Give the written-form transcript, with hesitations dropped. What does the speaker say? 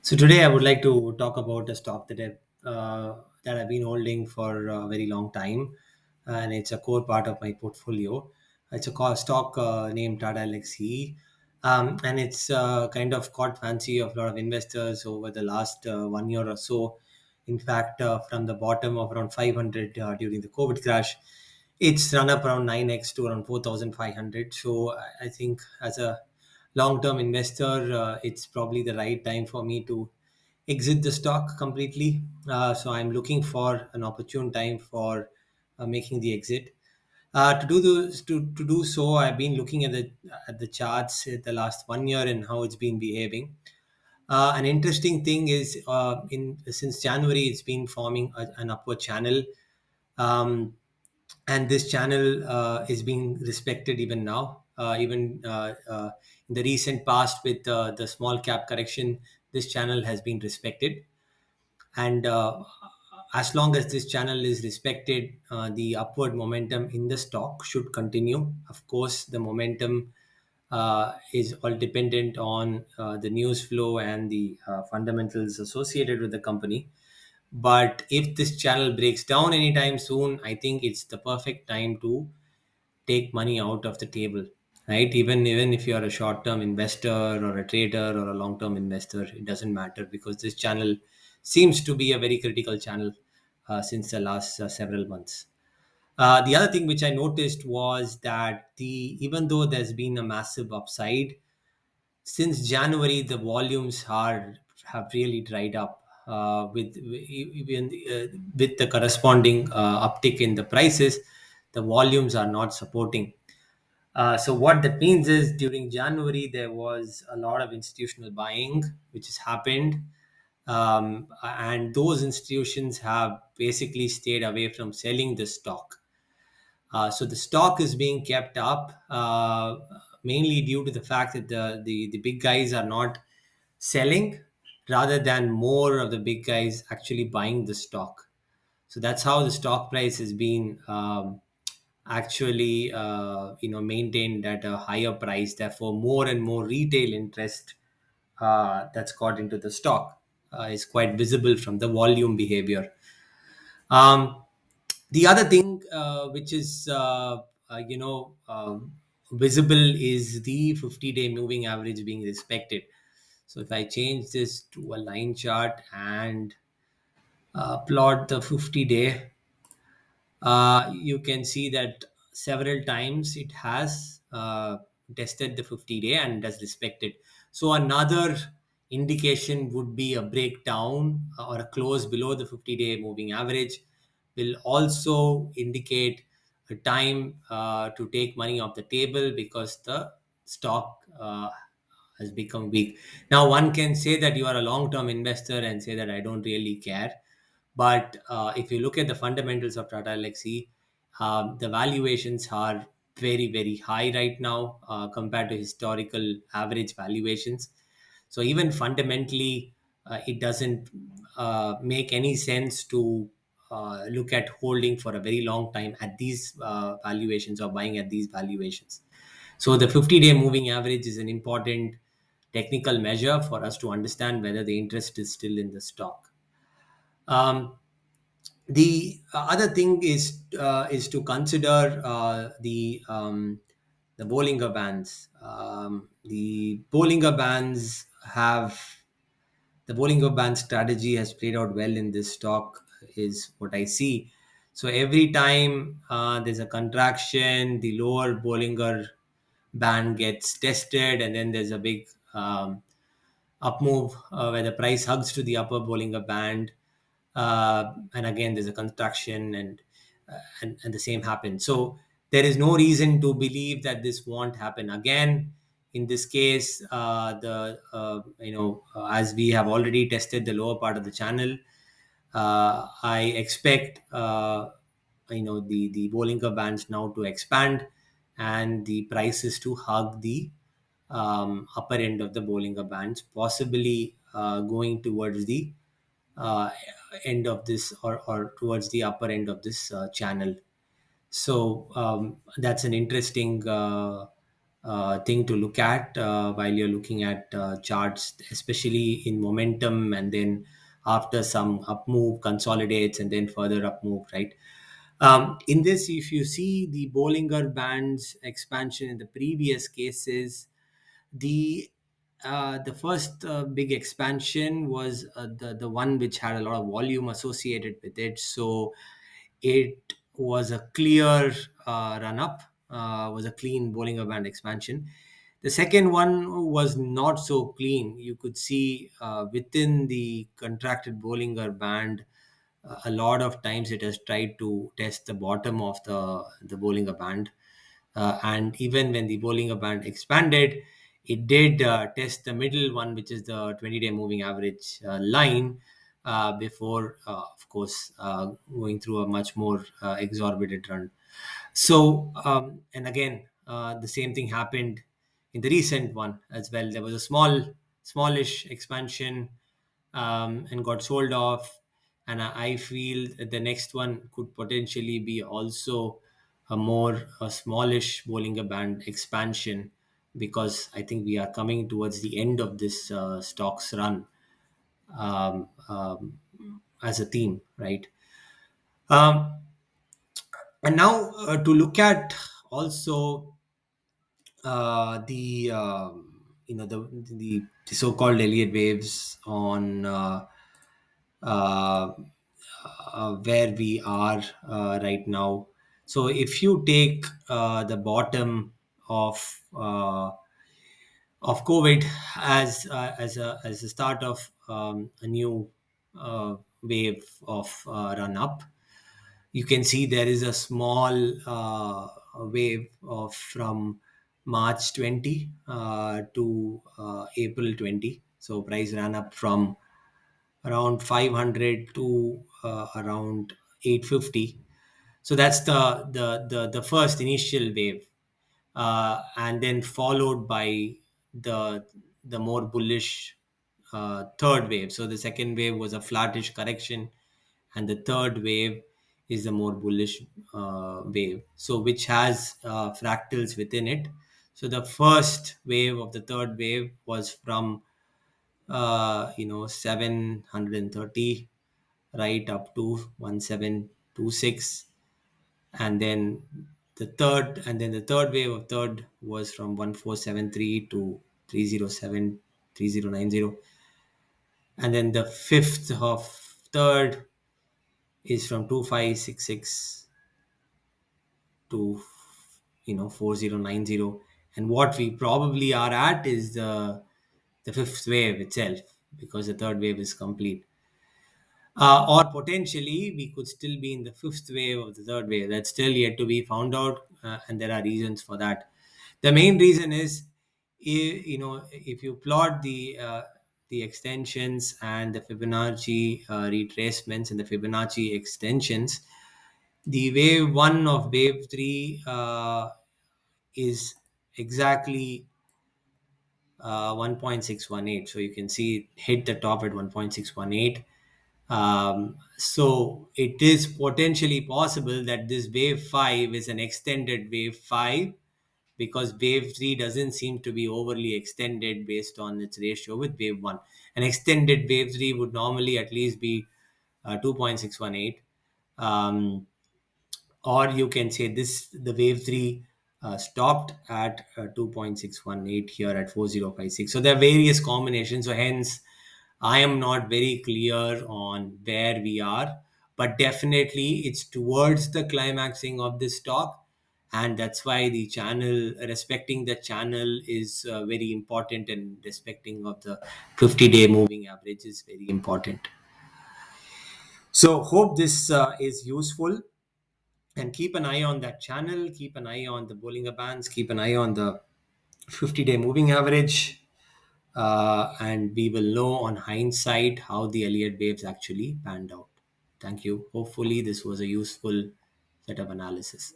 So today I would like to talk about a stock that I've been holding for a very long time, and it's a core part of my portfolio. It's a stock named Tata Elxsi, and it's kind of caught fancy of a lot of investors over the last 1 year or so. In fact, from the bottom of around 500 during the COVID crash, it's run up around 9x to around 4,500. So I think as a long-term investor, it's probably the right time for me to exit the stock completely. So I'm looking for an opportune time for making the exit. To do so, I've been looking at the charts at the last 1 year and how it's been behaving. An interesting thing is in since January, it's been forming an upward channel. Um, and this channel is being respected even now, even in the recent past with the small cap correction. This channel has been respected, and as long as this channel is respected, the upward momentum in the stock should continue. Of course, the momentum is all dependent on the news flow and the fundamentals associated with the company. But if this channel breaks down anytime soon, I think it's the perfect time to take money out of the table, right? Even if you are a short term investor or a trader or a long term investor, it doesn't matter, because this channel seems to be a very critical channel since the last several months. The other thing which I noticed was that the even though there's been a massive upside since January, the volumes are have really dried up, with even with the corresponding uptick in the prices. The volumes are not supporting. So what that means is during January there was a lot of institutional buying which has happened, and those institutions have basically stayed away from selling the stock. So the stock is being kept up, mainly due to the fact that the big guys are not selling, rather than more of the big guys actually buying the stock. So that's how the stock price has been actually maintained at a higher price. Therefore, more and more retail interest that's got into the stock is quite visible from the volume behavior. Um, the other thing which is visible is the 50-day moving average being respected. So if I change this to a line chart and plot the 50-day, you can see that several times it has tested the 50-day and has respected. So another indication would be a breakdown or a close below the 50-day moving average will also indicate a time to take money off the table, because the stock has become weak. Now, one can say that you are a long term investor and say that I don't really care. But if you look at the fundamentals of Tata Elxsi, the valuations are very, very high right now compared to historical average valuations. So even fundamentally, it doesn't make any sense to look at holding for a very long time at these valuations, or buying at these valuations. So the 50-day moving average is an important technical measure for us to understand whether the interest is still in the stock. Um, the other thing is to consider the Bollinger Bands. The Bollinger Band strategy has played out well in this stock, is what I see. So every time there's a contraction, the lower Bollinger Band gets tested, and then there's a big up move where the price hugs to the upper Bollinger Band, and again there's a contraction, and the same happens. So there is no reason to believe that this won't happen again. In this case, the as we have already tested the lower part of the channel, I expect the Bollinger Bands now to expand, and the prices to hug the upper end of the Bollinger Bands, possibly going towards the uh, end of this, or towards the upper end of this channel. So that's an interesting thing to look at while you're looking at charts, especially in momentum, and then after some up move consolidates and then further up move, right? In this, if you see the Bollinger Band's expansion in the previous cases, the the first big expansion was the one which had a lot of volume associated with it. So it was a clear run up, was a clean Bollinger Band expansion. The second one was not so clean. You could see within the contracted Bollinger Band, a lot of times it has tried to test the bottom of the Bollinger Band. And even when the Bollinger Band expanded, it did test the middle one, which is the 20-day moving average line, before, of course, going through a much more exorbitant run. So, and again, the same thing happened in the recent one as well. There was a smallish expansion, and got sold off. And I feel that the next one could potentially be also a smallish Bollinger Band expansion, because I think we are coming towards the end of this stocks run, um, um, as a theme, right? Um, and now, to look at also the the so-called Elliott waves on uh, where we are right now. So if you take the bottom of COVID as a start of a new wave of run up, you can see there is a small wave of from March 20 to April 20. So price ran up from around 500 to around 850. So that's the first initial wave, and then followed by the the more bullish third wave. So the second wave was a flattish correction, and the third wave is the more bullish wave. So which has fractals within it. So the first wave of the third wave was from 730 right up to 1726, and then the third wave of third was from 1473 to 307 3090, and then the fifth of third is from 2566 to 4090. And what we probably are at is the fifth wave itself, because the third wave is complete. Or potentially we could still be in the fifth wave of the third wave. That's still yet to be found out, and there are reasons for that. The main reason is, if you plot the extensions and the Fibonacci retracements and the Fibonacci extensions, the wave one of wave three is exactly 1.618. So you can see it hit the top at 1.618. So it is potentially possible that this wave 5 is an extended wave 5, because wave 3 doesn't seem to be overly extended based on its ratio with wave 1. An extended wave 3 would normally at least be 2.618. Um, or you can say this the wave 3 stopped at 2.618 here at 4056. So there are various combinations. So hence I am not very clear on where we are, but definitely it's towards the climaxing of this stock, and that's why the channel, respecting the channel is very important, and respecting of the 50-day moving average is very important. So hope this is useful, and keep an eye on that channel, keep an eye on the Bollinger Bands, keep an eye on the 50-day moving average, and we will know on hindsight how the Elliott waves actually panned out. Thank you. Hopefully this was a useful set of analysis.